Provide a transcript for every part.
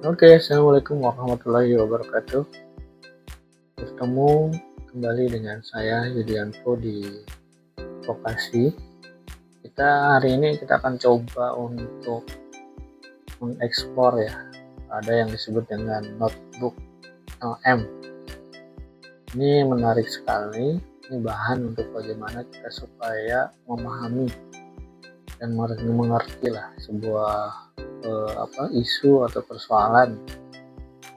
Oke, assalamualaikum warahmatullahi wabarakatuh. Bertemu kembali dengan saya Yudianto di Vokasi. Hari ini kita akan coba untuk mengeksplor ya. Ada yang disebut dengan notebook LM. Ini menarik sekali. Ini bahan untuk bagaimana kita supaya memahami dan mengerti lah sebuah isu atau persoalan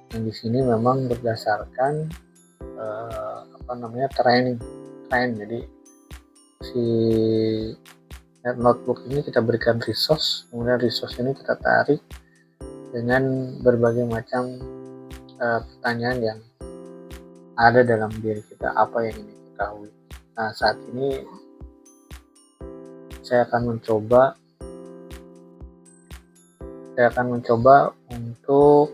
yang di sini memang berdasarkan tren. Jadi si notebook ini kita berikan resource, kemudian resource ini kita tarik dengan berbagai macam pertanyaan yang ada dalam diri kita, apa yang ingin diketahui. Nah, saat ini saya akan mencoba untuk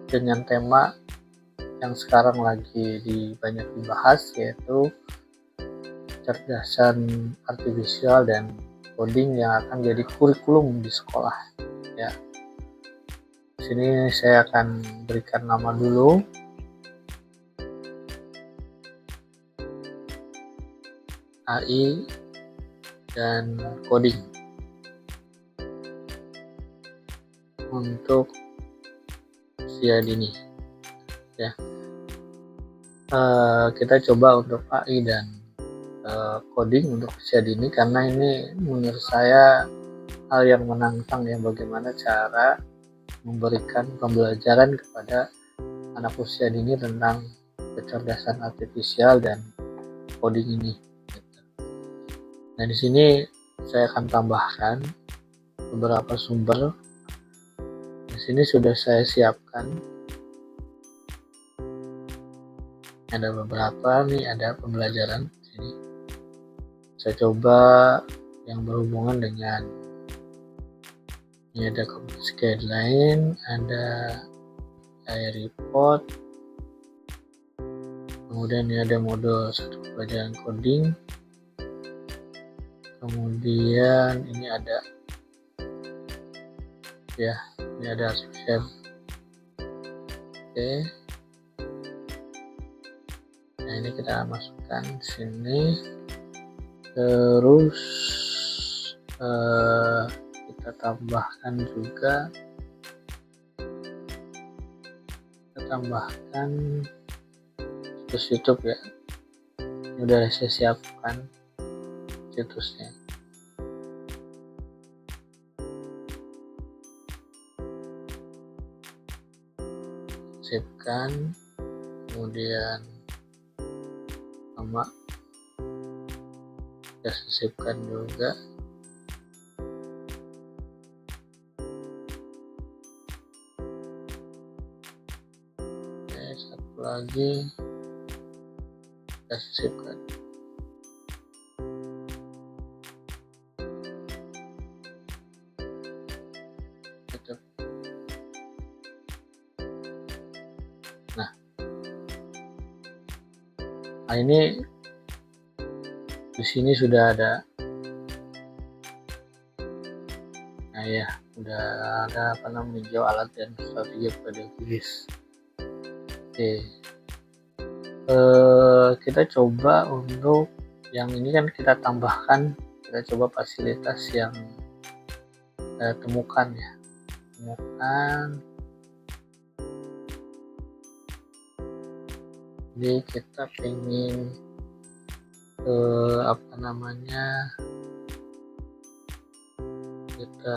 dengan tema yang sekarang lagi banyak dibahas, yaitu kecerdasan artifisial dan coding yang akan jadi kurikulum di sekolah ya. Di sini saya akan berikan nama dulu. AI dan coding untuk usia dini ya. Kita coba untuk AI dan coding untuk usia dini karena ini menurut saya hal yang menantang ya, bagaimana cara memberikan pembelajaran kepada anak usia dini tentang kecerdasan artifisial dan coding ini. Nah, di sini saya akan tambahkan beberapa sumber. Di sini sudah saya siapkan. Ada beberapa nih, ada pembelajaran di sini. Saya coba yang berhubungan dengan ini, ada community guideline, ada report, kemudian ini ada modul 1 pelajaran coding, kemudian ini ada artificial. Oke. Nah, ini kita masukkan di sini. Terus kita tambahkan juga, situs YouTube ya. Ini udah saya siapkan situsnya. Sipkan, kemudian sama kita sisipkan juga. Oke, satu lagi kita sisipkan. Nah, ini di sini sudah ada. Nah ya, udah ada hijau alat dan strategi pada tulis. Oke. Kita coba untuk yang ini kan kita tambahkan, kita coba fasilitas yang temukan ya. Jadi kita pengen kita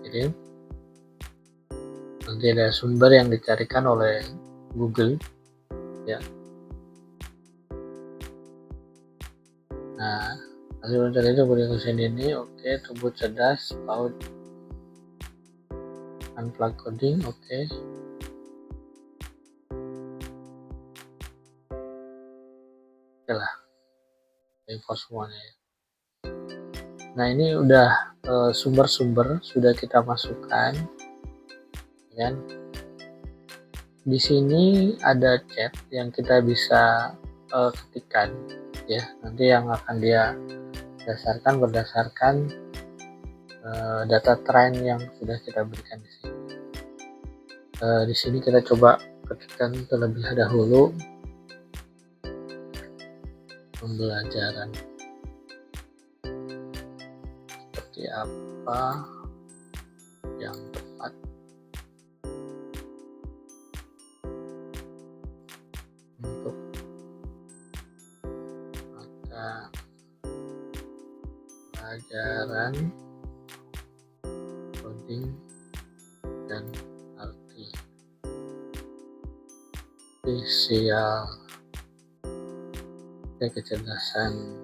jadi nanti ada sumber yang dicarikan oleh Google ya. Nah, hasil dari itu berikut ini. Oke, tubuh cerdas, PAUD, unplug coding. Oke. Oke lah, info semuanya ya. Nah, ini udah sumber-sumber sudah kita masukkan kan. Di sini ada chat yang kita bisa ketikkan ya, nanti yang akan dia berdasarkan data tren yang sudah kita berikan di sini. Di sini kita coba ketikkan terlebih dahulu pembelajaran seperti apa yang tepat untuk mata pelajaran coding dan artifisial, kecerdasan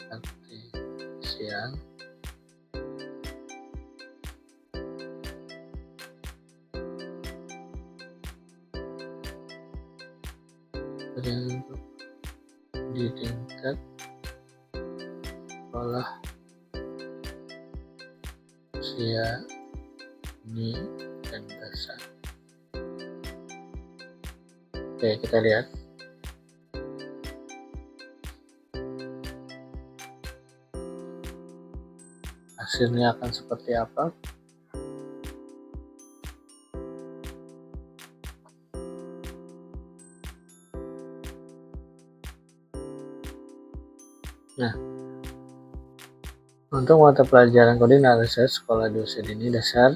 artifisial untuk di tingkat sekolah usia dini dan dasar. Oke, kita lihat. Hasilnya akan seperti apa? Nah, untuk mata pelajaran coding analysis sekolah di usia dini dasar,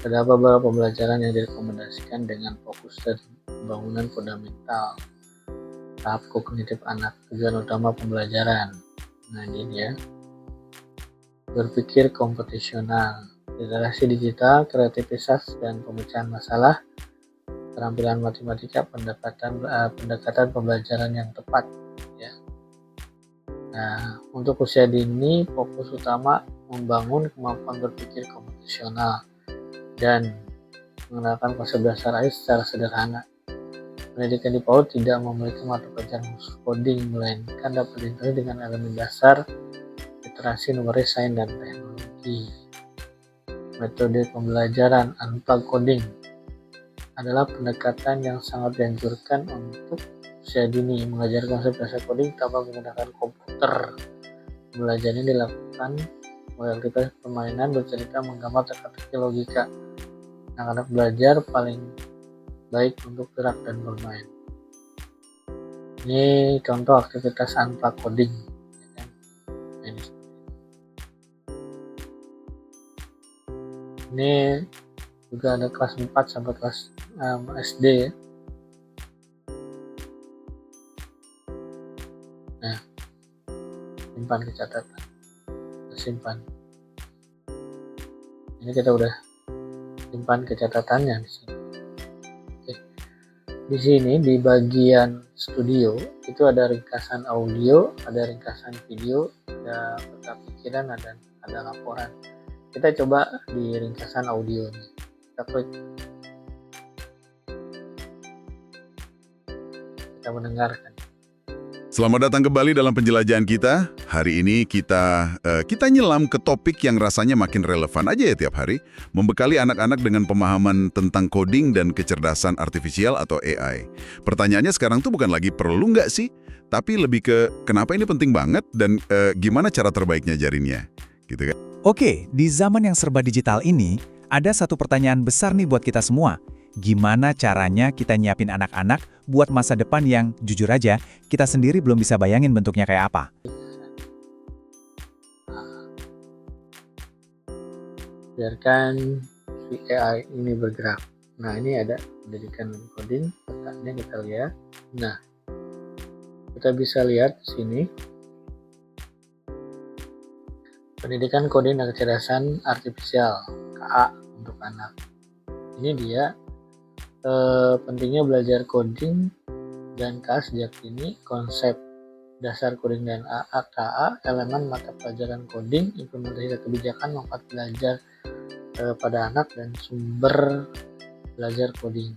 ada beberapa pembelajaran yang direkomendasikan dengan fokus dari pembangunan fundamental tahap kognitif anak. Tujuan utama pembelajaran, nah ini dia, berpikir komputasional, literasi digital, kreativitas dan pemecahan masalah, keterampilan matematika, pendekatan pembelajaran yang tepat ya. Nah, untuk usia dini fokus utama membangun kemampuan berpikir komputasional dan mengenalkan konsep dasar AI secara sederhana. Pendidikan di PAUD tidak memiliki mata pelajaran khusus coding, melainkan dapat diintegrasi dengan elemen dasar literasi numerik, sains, dan teknologi. Metode pembelajaran unplugged coding adalah pendekatan yang sangat dianjurkan untuk usia dini, mengajar konsep dasar coding tanpa menggunakan komputer. Pembelajaran ini dilakukan melalui aktivitas permainan, bercerita, menggambar, teka-teki, logika. Anak-anak belajar paling baik untuk gerak dan bermain. Ini contoh aktivitas unplugged coding. Ini juga ada kelas 4 sampai kelas SD ya. Nah, simpan ke catatan, simpan. Ini kita udah simpan ke catatannya di sini. Oke. Di sini di bagian studio itu ada ringkasan audio, ada ringkasan video, ada peta pikiran, dan ada laporan. Kita coba di ringkasan audio nih. Kita klik. Kita mendengarkan. Selamat datang kembali dalam penjelajahan kita. Hari ini kita nyelam ke topik yang rasanya makin relevan aja ya tiap hari. Membekali anak-anak dengan pemahaman tentang coding dan kecerdasan artifisial atau AI. Pertanyaannya sekarang tuh bukan lagi perlu nggak sih? Tapi lebih ke kenapa ini penting banget dan gimana cara terbaik ngajarinnya. Gitu kan? Oke, di zaman yang serba digital ini, ada satu pertanyaan besar nih buat kita semua. Gimana caranya kita nyiapin anak-anak buat masa depan yang, jujur aja, kita sendiri belum bisa bayangin bentuknya kayak apa? Biarkan si AI ini bergerak. Nah, ini ada pendidikan coding, petanya kita lihat. Nah, kita bisa lihat di sini. Pendidikan coding dan kecerdasan artifisial, KA untuk anak. Ini dia pentingnya belajar coding dan KA sejak dini, konsep dasar coding dan KA, elemen mata pelajaran coding, implementasi kebijakan, manfaat belajar pada anak, dan sumber belajar coding.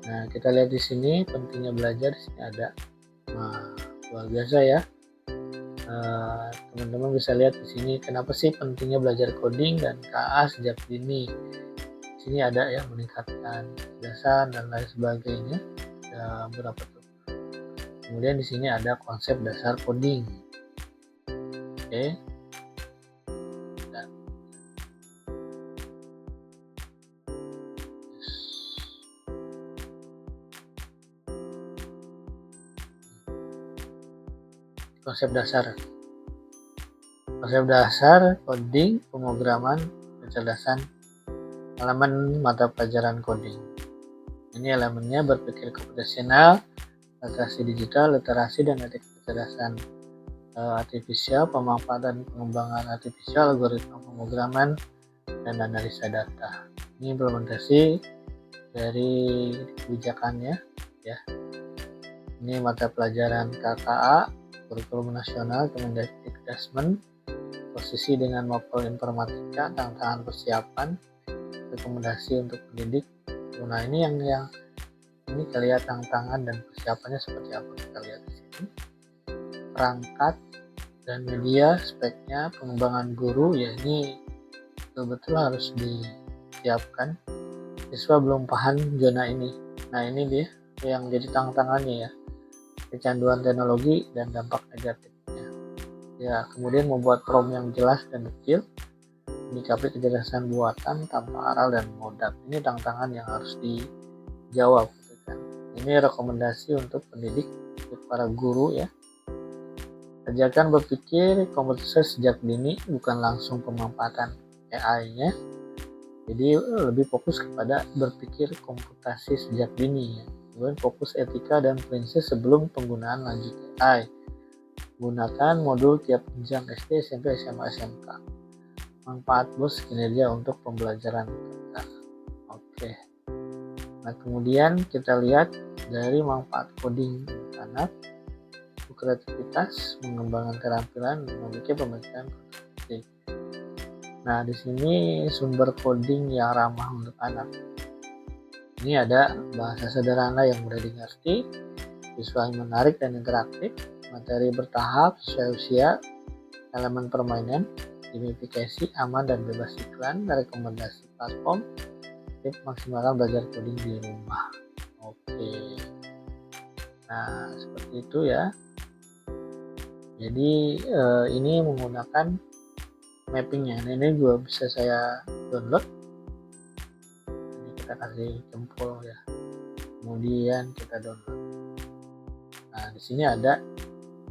Nah, kita lihat di sini pentingnya belajar. Di sini ada, luar biasa ya. Teman-teman bisa lihat di sini kenapa sih pentingnya belajar coding dan KA sejak dini. Di sini ada ya meningkatkan kecerdasan dan lain sebagainya. Ada beberapa tuh. Kemudian di sini ada konsep dasar coding. Oke. Dan konsep dasar coding, pemrograman, kecerdasan, elemen mata pelajaran coding. Ini elemennya berpikir komputasional, literasi digital, literasi dan etik kecerdasan artifisial, pemanfaatan pengembangan artifisial, algoritma pemrograman, dan analisa data. Ini implementasi dari kebijakannya ya. Ini mata pelajaran KKA, kurikulum nasional, Kemendikbudristek, posisi dengan mapel informatika, tantangan persiapan, rekomendasi untuk pendidik. Nah ini yang ini kita lihat tantangan dan persiapannya seperti apa, kita lihat di sini. Perangkat dan media, speknya, pengembangan guru, ya ini betul-betul harus disiapkan. Siswa belum paham zona ini. Nah ini dia yang jadi tantangannya ya, kecanduan teknologi dan dampak negatifnya. Ya, kemudian membuat prompt yang jelas dan detail, menyikapi kecerdasan buatan tanpa aral dan modal. Ini tantangan yang harus dijawab. Kan? Ini rekomendasi untuk pendidik, untuk para guru ya. Ajarkan berpikir komputer sejak dini, bukan langsung pemanfaatan AI-nya. Jadi lebih fokus kepada berpikir komputasi sejak dini ya. Kemudian fokus etika dan prinsip sebelum penggunaan lanjut AI. Gunakan modul tiap jenjang SD, SMP, SMA, SMK. Manfaat boost kinerja untuk pembelajaran kita. Oke. Nah, kemudian kita lihat dari manfaat coding anak, kreativitas, mengembangkan keterampilan, memiliki pemikiran kritis. Nah, di sini sumber coding yang ramah untuk anak. Ini ada bahasa sederhana yang mudah dimengerti, visual menarik dan interaktif, materi bertahap sesuai usia, elemen permainan, gamifikasi, aman dan bebas iklan, rekomendasi platform, tips maksimalkan belajar coding di rumah. Oke. Nah, seperti itu ya. Jadi ini menggunakan mappingnya. Nah, ini juga bisa saya download. Ini kita kasih jempol ya. Kemudian kita download. Nah, di sini ada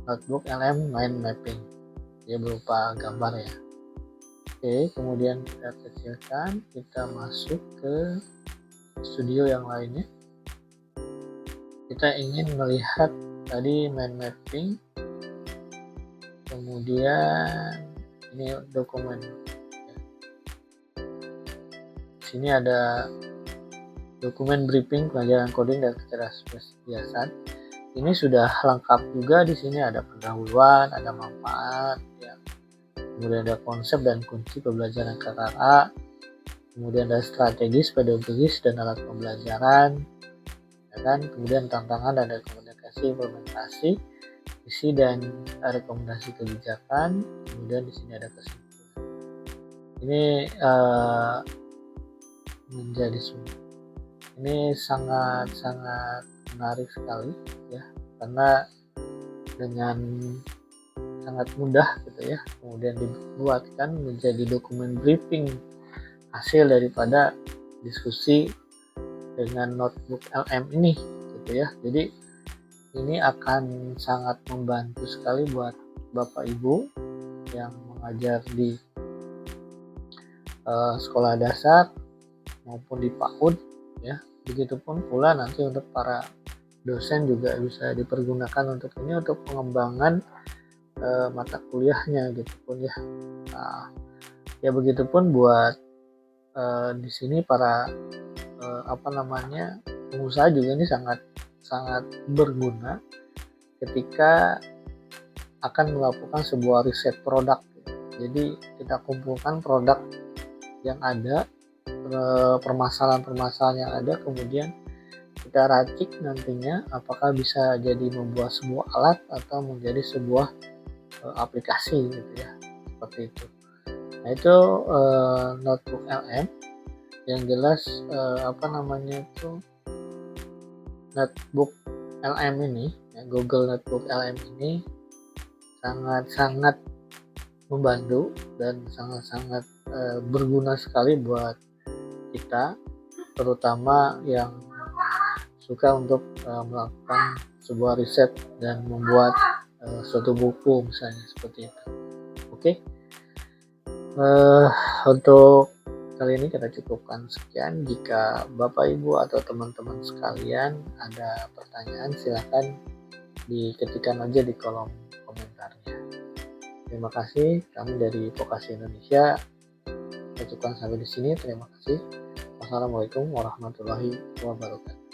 notebook LM mind mapping. Dia berupa gambar ya. Oke, kemudian kita kecilkan, kita masuk ke studio yang lainnya. Kita ingin melihat tadi mind mapping. Kemudian ini dokumen. Di sini ada dokumen briefing pelajaran coding dan kecerdasan. Ini sudah lengkap juga, di sini ada pendahuluan, ada manfaat, ya. Kemudian ada konsep dan kunci pembelajaran KKA, kemudian ada strategis, pedagogis dan alat pembelajaran, ya kan? Kemudian tantangan dan rekomendasi implementasi, isi dan rekomendasi kebijakan, kemudian di sini ada kesimpulan. Ini menjadi sumber. Ini sangat menarik sekali ya, karena dengan sangat mudah gitu ya, kemudian dibuatkan menjadi dokumen briefing hasil daripada diskusi dengan notebook LM ini gitu ya. Jadi ini akan sangat membantu sekali buat Bapak Ibu yang mengajar di sekolah dasar maupun di PAUD ya. Begitupun pula nanti untuk para dosen juga bisa dipergunakan untuk ini, untuk pengembangan mata kuliahnya gitu pun ya. Nah, ya begitupun buat di sini para pengusaha juga ini sangat berguna ketika akan melakukan sebuah riset produk. Jadi kita kumpulkan produk yang ada, permasalahan-permasalahan yang ada, kemudian kita racik nantinya apakah bisa jadi membuat sebuah alat atau menjadi sebuah aplikasi gitu ya, seperti itu. Nah itu notebook LM yang jelas notebook LM ini ya, Google Notebook LM ini sangat-sangat membantu dan sangat-sangat berguna sekali buat kita, terutama yang suka untuk melakukan sebuah riset dan membuat suatu buku misalnya seperti itu. Oke, untuk kali ini kita cukupkan sekian. Jika Bapak Ibu atau teman-teman sekalian ada pertanyaan, silahkan diketikkan aja di kolom komentarnya. Terima kasih, kami dari Vokasi Indonesia. Kita cukupkan sampai di sini. Terima kasih. Wassalamualaikum warahmatullahi wabarakatuh.